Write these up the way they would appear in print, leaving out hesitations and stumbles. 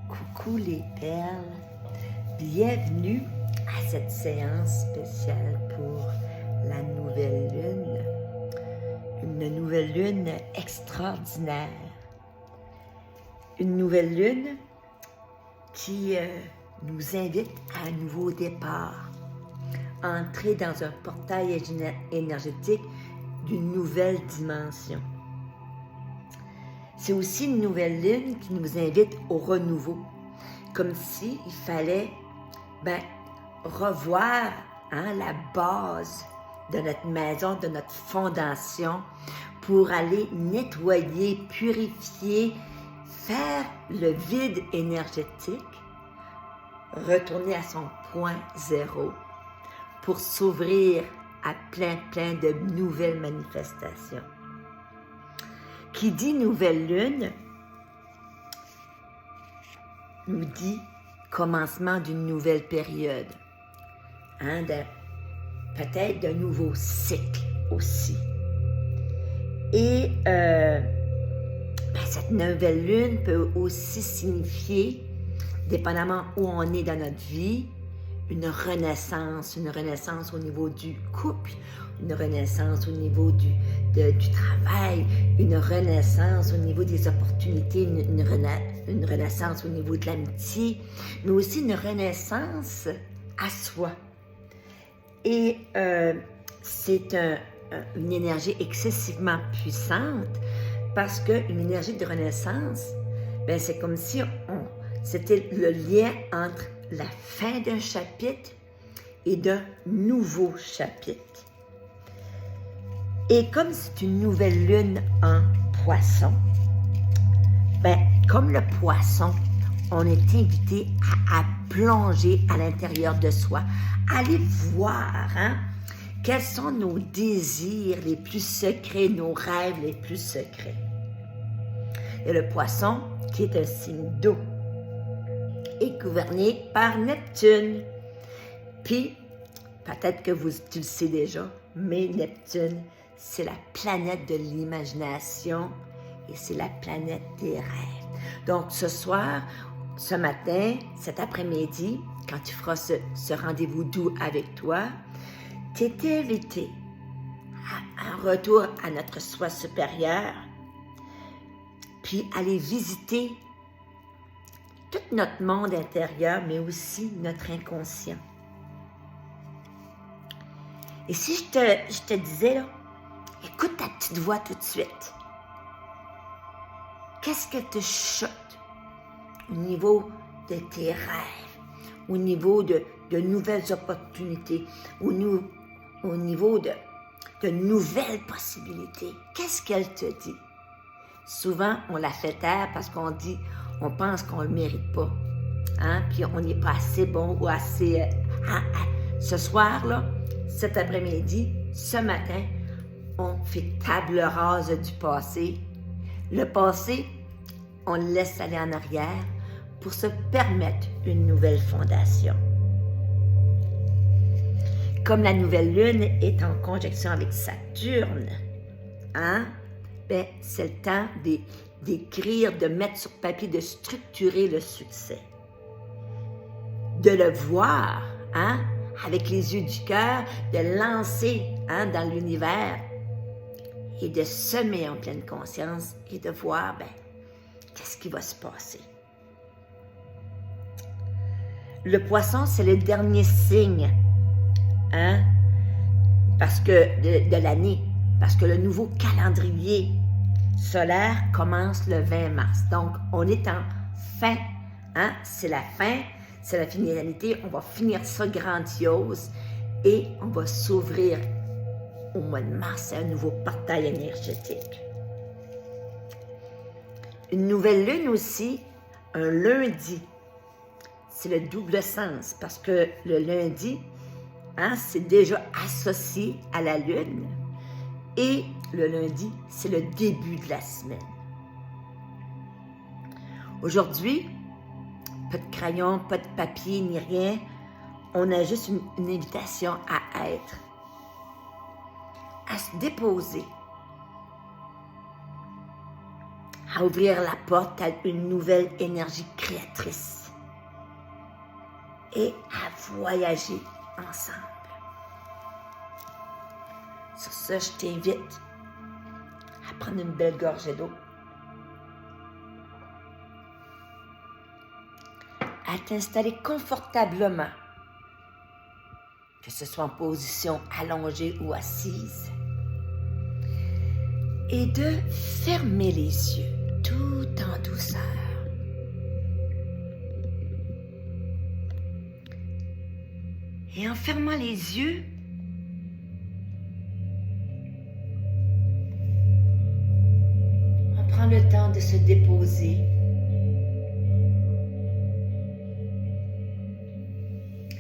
Coucou les perles, bienvenue à cette séance spéciale pour la nouvelle lune. Une nouvelle lune extraordinaire. Une nouvelle lune qui nous invite à un nouveau départ, entrer dans un portail énergétique d'une nouvelle dimension. C'est aussi une nouvelle lune qui nous invite au renouveau, comme s'il fallait revoir la base de notre maison, de notre fondation, pour aller nettoyer, purifier, faire le vide énergétique, retourner à son point zéro pour s'ouvrir à plein de nouvelles manifestations. Qui dit nouvelle lune nous dit commencement d'une nouvelle période, peut-être d'un nouveau cycle aussi. Et cette nouvelle lune peut aussi signifier, dépendamment où on est dans notre vie, une renaissance au niveau du couple, une renaissance au niveau du travail, une renaissance au niveau des opportunités, une renaissance au niveau de l'amitié, mais aussi une renaissance à soi. Et c'est une énergie excessivement puissante parce qu'une énergie de renaissance, c'est comme si c'était le lien entre la fin d'un chapitre et d'un nouveau chapitre. Et comme c'est une nouvelle lune en poisson, comme le poisson, on est invité à plonger à l'intérieur de soi, à aller voir quels sont nos désirs les plus secrets, nos rêves les plus secrets. Et le poisson, qui est un signe d'eau, est gouverné par Neptune. Puis, peut-être que tu le sais déjà, mais Neptune, c'est la planète de l'imagination et c'est la planète des rêves. Donc, ce soir, ce matin, cet après-midi, quand tu feras ce rendez-vous doux avec toi, tu es invité à un retour à notre soi supérieur, puis aller visiter tout notre monde intérieur, mais aussi notre inconscient. Et si je te disais, là, écoute ta petite voix tout de suite. Qu'est-ce que te choque au niveau de tes rêves, au niveau de nouvelles opportunités, au niveau de nouvelles possibilités? Qu'est-ce qu'elle te dit? Souvent, on la fait taire parce on pense qu'on ne le mérite pas. Puis on n'est pas assez bon ou assez... Ce soir-là, cet après-midi, ce matin, on fait table rase du passé. Le passé, on le laisse aller en arrière pour se permettre une nouvelle fondation. Comme la nouvelle lune est en conjonction avec Saturne, c'est le temps d'écrire, de mettre sur papier, de structurer le succès. De le voir, avec les yeux du cœur, de lancer dans l'univers et de semer en pleine conscience et de voir, qu'est-ce qui va se passer. Le poisson, c'est le dernier signe, parce que de l'année, parce que le nouveau calendrier solaire commence le 20 mars. Donc, on est en fin, c'est la fin, c'est la finalité, on va finir ça grandiose et on va s'ouvrir au mois de mars à un nouveau portail énergétique. Une nouvelle lune aussi, un lundi, c'est le double sens parce que le lundi, c'est déjà associé à la lune et le lundi, c'est le début de la semaine. Aujourd'hui, pas de crayon, pas de papier, ni rien. On a juste une invitation à être, à se déposer, à ouvrir la porte à une nouvelle énergie créatrice et à voyager ensemble. Sur ce, je t'invite à prendre une belle gorgée d'eau, à t'installer confortablement, que ce soit en position allongée ou assise, et de fermer les yeux tout en douceur. Et en fermant les yeux, on prend le temps de se déposer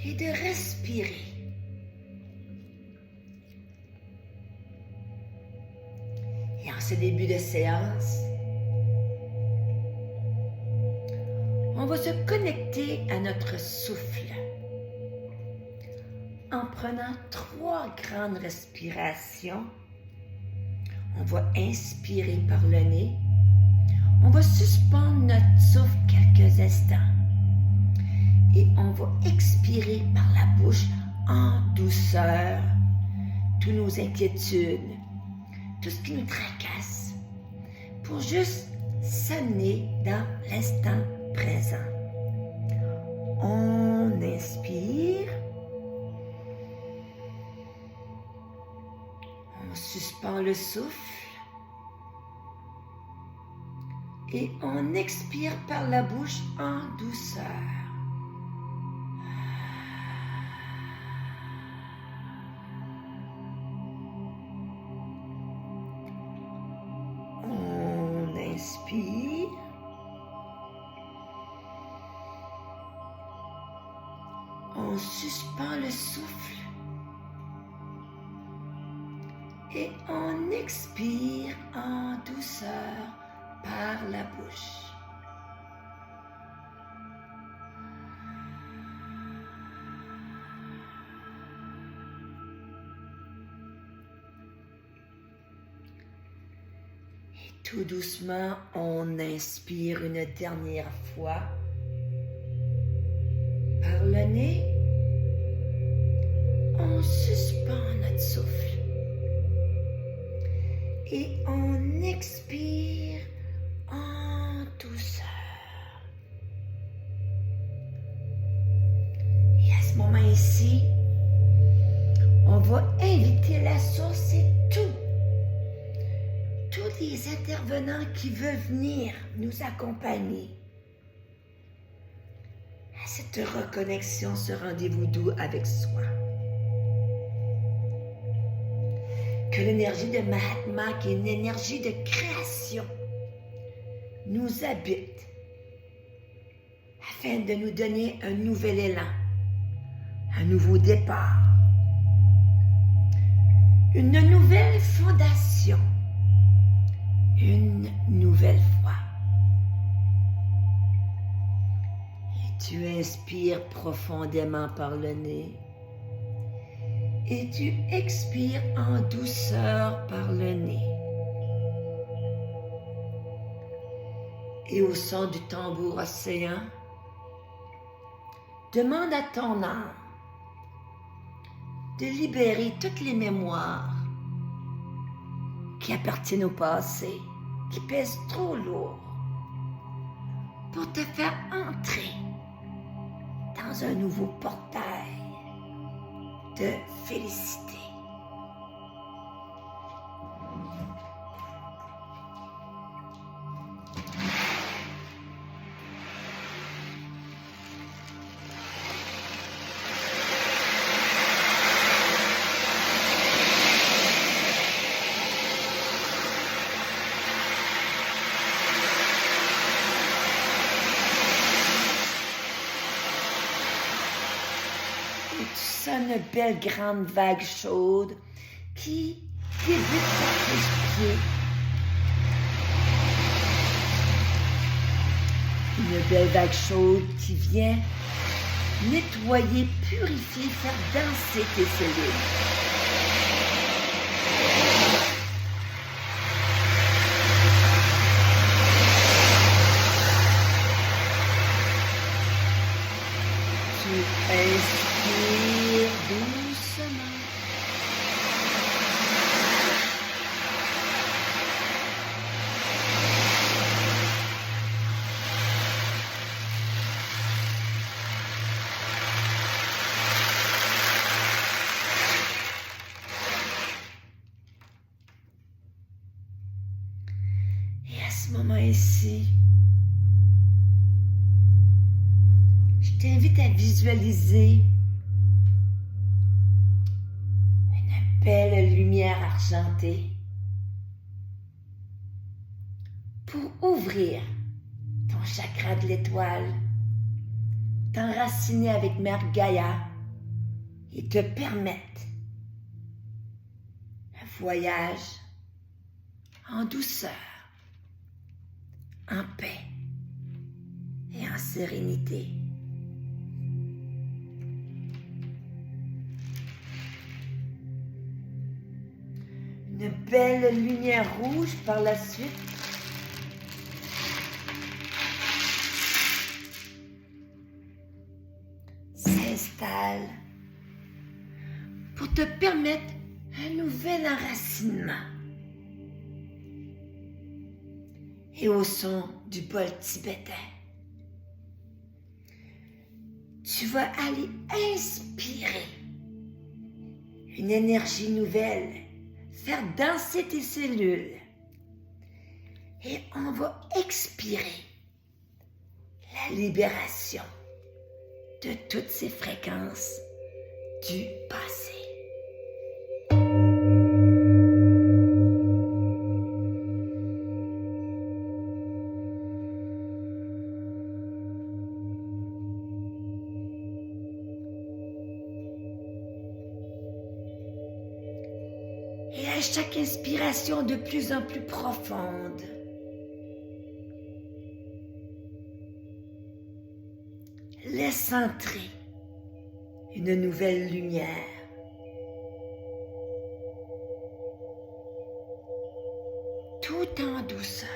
et de respirer. Et en ce début de séance, on va se connecter à notre souffle en prenant 3 grandes respirations. On va inspirer par le nez. On va suspendre notre souffle quelques instants. Et on va expirer par la bouche en douceur toutes nos inquiétudes, tout ce qui nous tracasse, pour juste s'amener dans l'instant présent. On inspire. On suspend le souffle. Et on expire par la bouche en douceur. On inspire. On suspend le souffle. Et on expire en douceur par la bouche. Et tout doucement, on inspire une dernière fois par le nez. On suspend notre souffle. Et on expire en douceur. Et à ce moment ici, on va inviter la source et tous les intervenants qui veulent venir nous accompagner à cette reconnexion, ce rendez-vous doux avec soi. Que l'énergie de Mahatma, qui est une énergie de création, nous habite afin de nous donner un nouvel élan, un nouveau départ, une nouvelle fondation, une nouvelle foi. Et tu inspires profondément par le nez. Et tu expires en douceur par le nez. Et au son du tambour océan, demande à ton âme de libérer toutes les mémoires qui appartiennent au passé, qui pèsent trop lourd, pour te faire entrer dans un nouveau portail de félicité. Une belle grande vague chaude qui débute par tes pieds. Une belle vague chaude qui vient nettoyer, purifier, faire danser tes cellules. Inspire doucement. Et à ce moment-ci, je t'invite à visualiser une belle lumière argentée pour ouvrir ton chakra de l'étoile, t'enraciner avec Mère Gaïa et te permettre un voyage en douceur, en paix et en sérénité. Une belle lumière rouge par la suite s'installe pour te permettre un nouvel enracinement. Et au son du bol tibétain, tu vas aller inspirer une énergie nouvelle, faire danser tes cellules. Et on va expirer la libération de toutes ces fréquences du passé. Et à chaque inspiration de plus en plus profonde, laisse entrer une nouvelle lumière. Tout en douceur.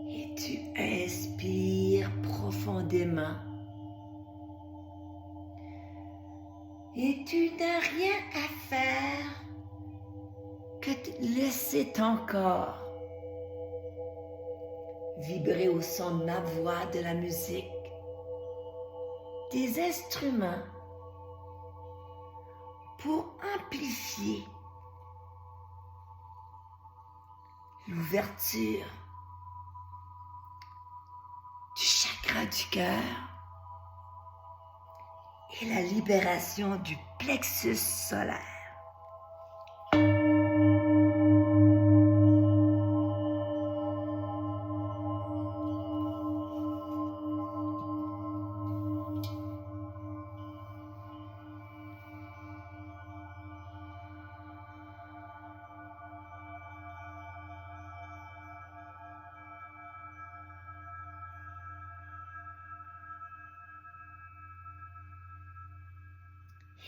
Et tu inspires profondément. Et tu n'as rien à faire que de laisser ton corps vibrer au son de ma voix, de la musique, des instruments pour amplifier l'ouverture du chakra du cœur et la libération du plexus solaire.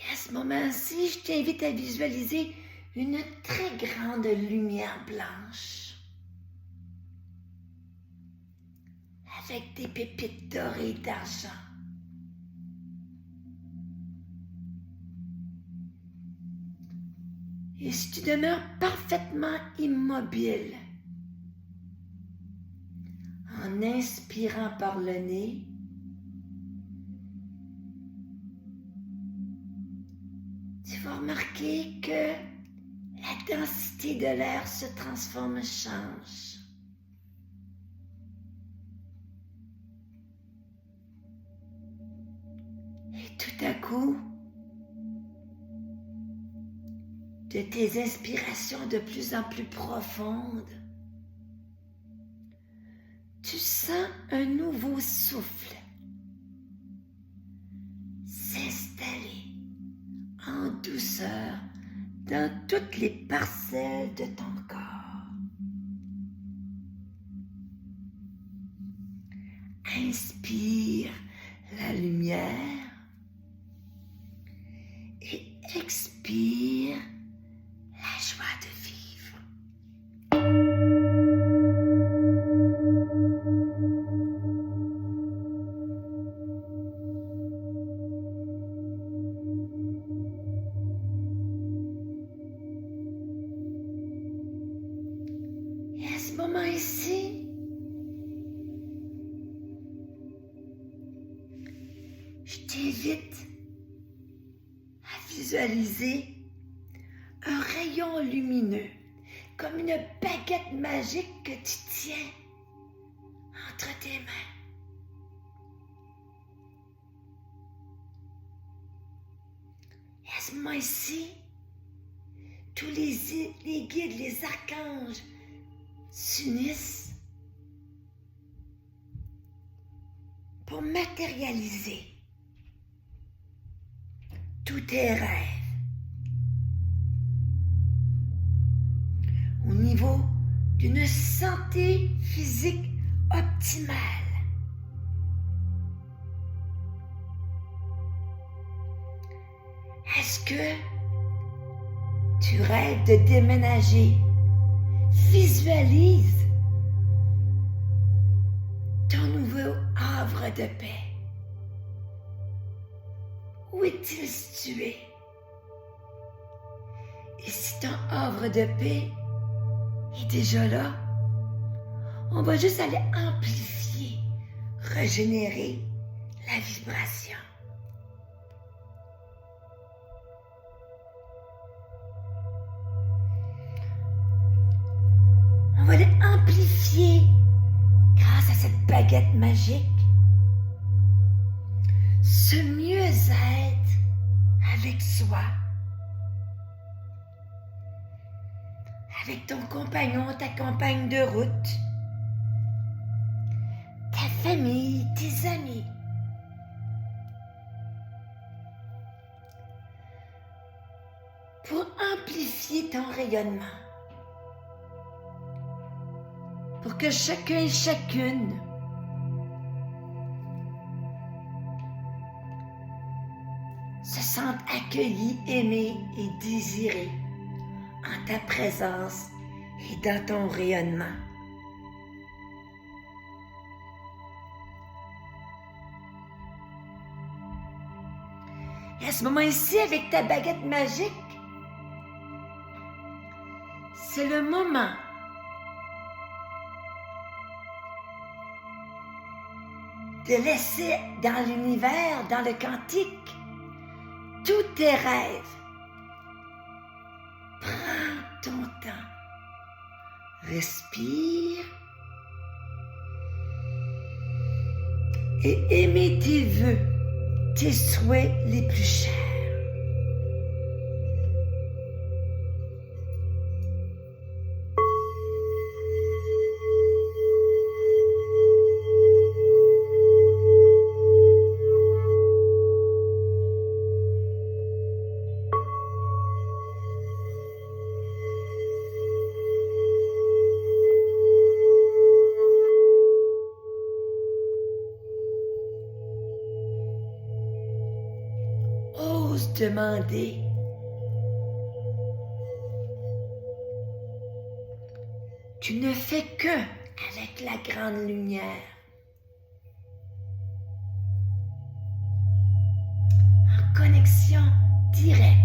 Et à ce moment-ci, je t'invite à visualiser une très grande lumière blanche avec des pépites dorées d'argent. Et si tu demeures parfaitement immobile, en inspirant par le nez, tu vas remarquer que la densité de l'air se transforme, change. Et tout à coup, de tes inspirations de plus en plus profondes, tu sens un nouveau souffle s'installer en douceur dans toutes les parcelles de ton corps. Inspire la lumière et expire je t'invite à visualiser un rayon lumineux, comme une baguette magique que tu tiens entre tes mains. Et à ce moment-ci, tous les guides, les archanges s'unissent pour matérialiser tous tes rêves au niveau d'une santé physique optimale. Est-ce que tu rêves de déménager? Visualise ton nouveau havre de paix. Où est-il situé? Et si ton havre de paix est déjà là, on va juste aller amplifier, régénérer la vibration. On va aller amplifier grâce à cette baguette magique ce mieux-être avec soi, avec ton compagnon, ta compagne de route, ta famille, tes amis. Pour amplifier ton rayonnement. Pour que chacun et chacune se sentent accueillis, aimés et désirés en ta présence et dans ton rayonnement. Et à ce moment-ci, avec ta baguette magique, c'est le moment de laisser dans l'univers, dans le quantique, tous tes rêves. Prends ton temps. Respire. Et aimez tes vœux, tes souhaits les plus chers. Ose demander. Tu ne fais que avec la grande lumière. En connexion directe.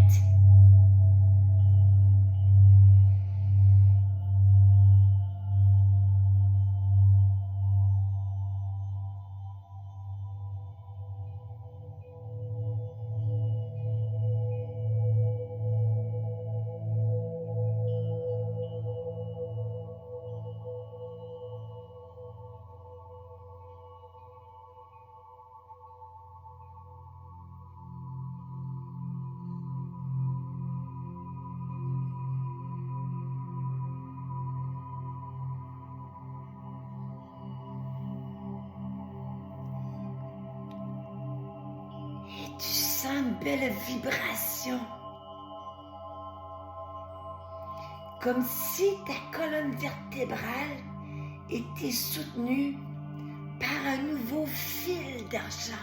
Tu sens une belle vibration. Comme si ta colonne vertébrale était soutenue par un nouveau fil d'argent.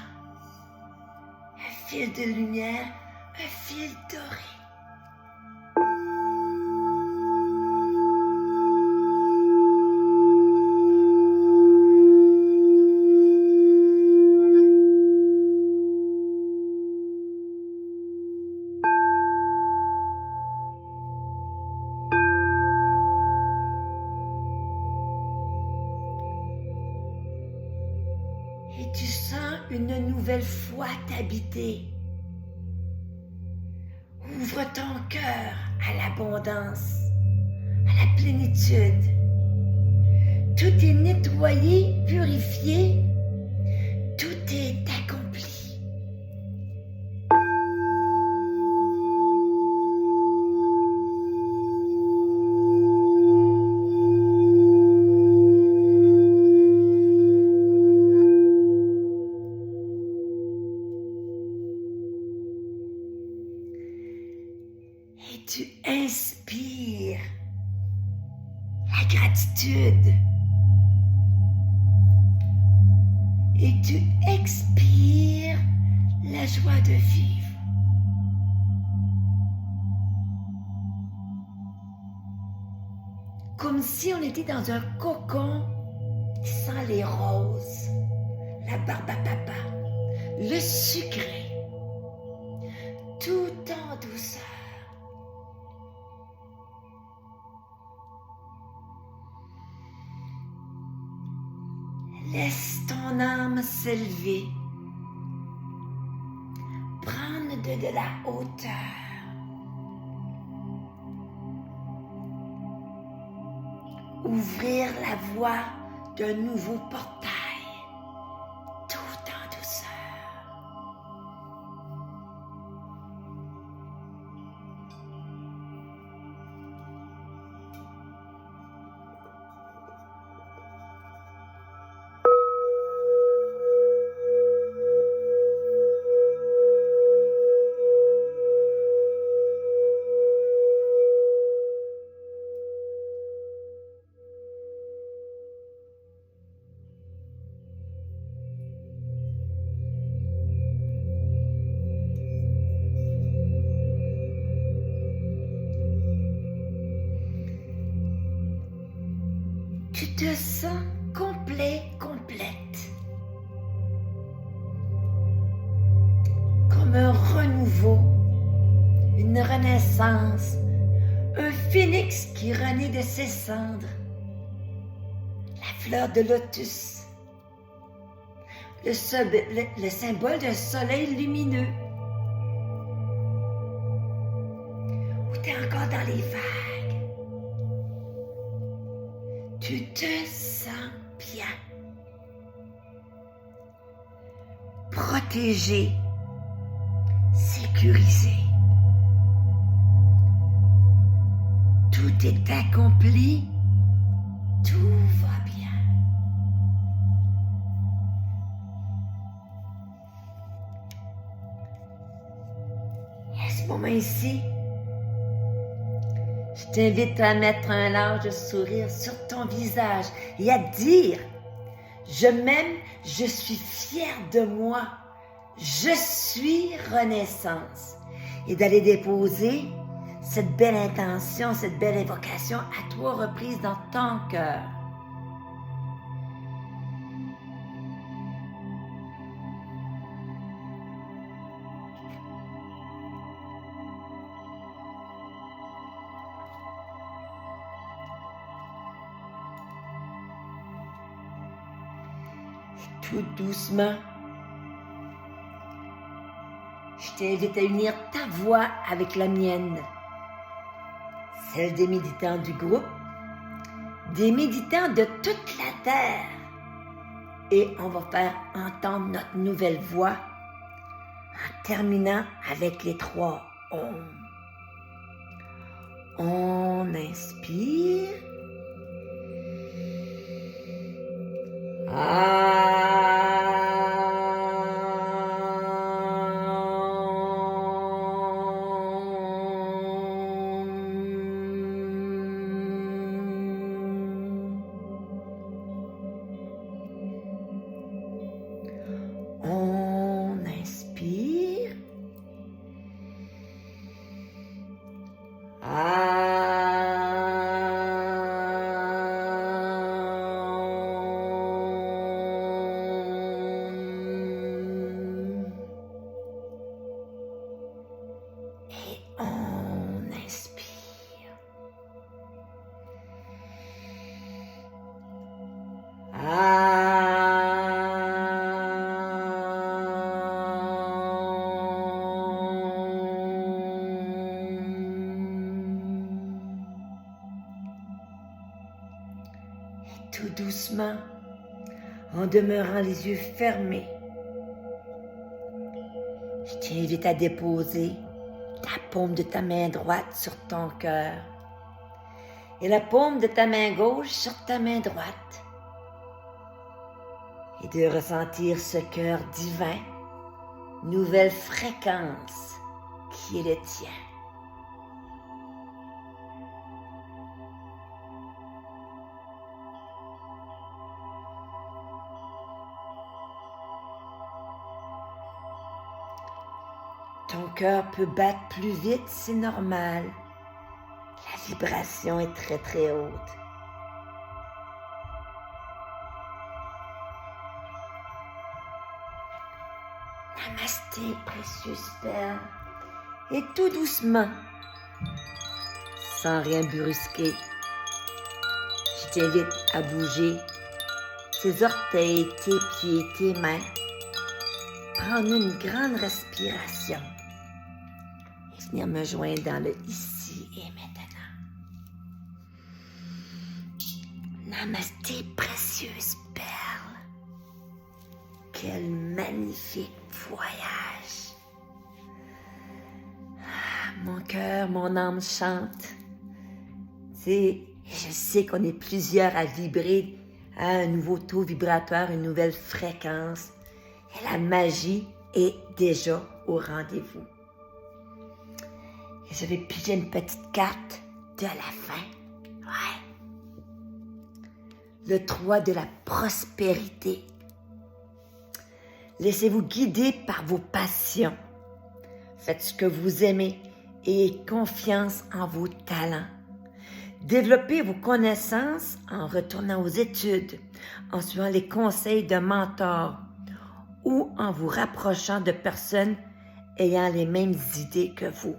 Un fil de lumière, un fil doré. Et tu sens une nouvelle foi t'habiter. Ouvre ton cœur à l'abondance, à la plénitude. Tout est nettoyé, purifié, tout est accompli. Et tu inspires la gratitude. Et tu expires la joie de vivre. Comme si on était dans un cocon qui sent les roses, la barbe à papa, le sucré, tout en douceur. Laisse ton âme s'élever, prendre de la hauteur. Ouvrir la voie d'un nouveau portail, tout en douceur. Tu te sens complet, complète. Comme un renouveau, une renaissance, un phénix qui renaît de ses cendres. La fleur de lotus, le symbole d'un soleil lumineux. Où tu es encore dans les vagues. Tu te sens bien, protégé, sécurisé. Tout est accompli, tout va bien. Et à ce moment-ci, je t'invite à mettre un large sourire sur ton visage et à dire « Je m'aime, je suis fière de moi, je suis renaissance » et d'aller déposer cette belle intention, cette belle invocation à 3 reprises dans ton cœur. Tout doucement, je t'invite à unir ta voix avec la mienne, celle des méditants du groupe, des méditants de toute la Terre. Et on va faire entendre notre nouvelle voix en terminant avec les 3 Om. On inspire. On inspire. tout doucement, en demeurant les yeux fermés, je t'invite à déposer la paume de ta main droite sur ton cœur et la paume de ta main gauche sur ta main droite et de ressentir ce cœur divin, nouvelle fréquence qui est le tien. Ton cœur peut battre plus vite, c'est normal. La vibration est très très haute. Namasté, précieuse perle. Et tout doucement, sans rien brusquer, je t'invite à bouger tes orteils, tes pieds, tes mains. Prendre une grande respiration et venir me joindre dans le ici et maintenant. Namasté, précieuse perle. Quel magnifique voyage. Mon cœur, mon âme chante. Je sais qu'on est plusieurs à vibrer à un nouveau taux vibratoire, une nouvelle fréquence. Et la magie est déjà au rendez-vous. Et je vais piger une petite carte de la fin. Ouais. Le 3 de la prospérité. Laissez-vous guider par vos passions. Faites ce que vous aimez et ayez confiance en vos talents. Développez vos connaissances en retournant aux études, en suivant les conseils d'un mentor, ou en vous rapprochant de personnes ayant les mêmes idées que vous.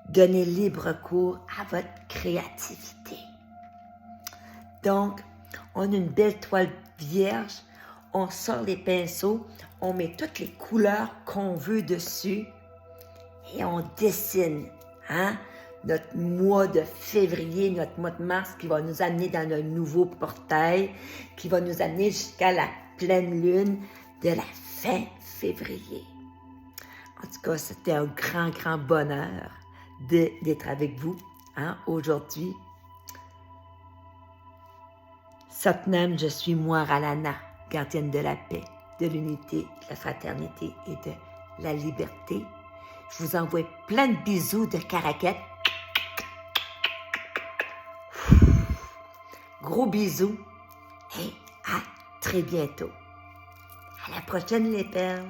Donnez libre cours à votre créativité. Donc, on a une belle toile vierge, on sort les pinceaux, on met toutes les couleurs qu'on veut dessus et on dessine, notre mois de février, notre mois de mars qui va nous amener dans un nouveau portail, qui va nous amener jusqu'à la pleine lune de la fin février. En tout cas, c'était un grand, grand bonheur d'être avec vous aujourd'hui. Satnam, je suis moi, Ralana, gardienne de la paix, de l'unité, de la fraternité et de la liberté. Je vous envoie plein de bisous de caraquettes. Gros bisous et à très bientôt. À la prochaine, les perles.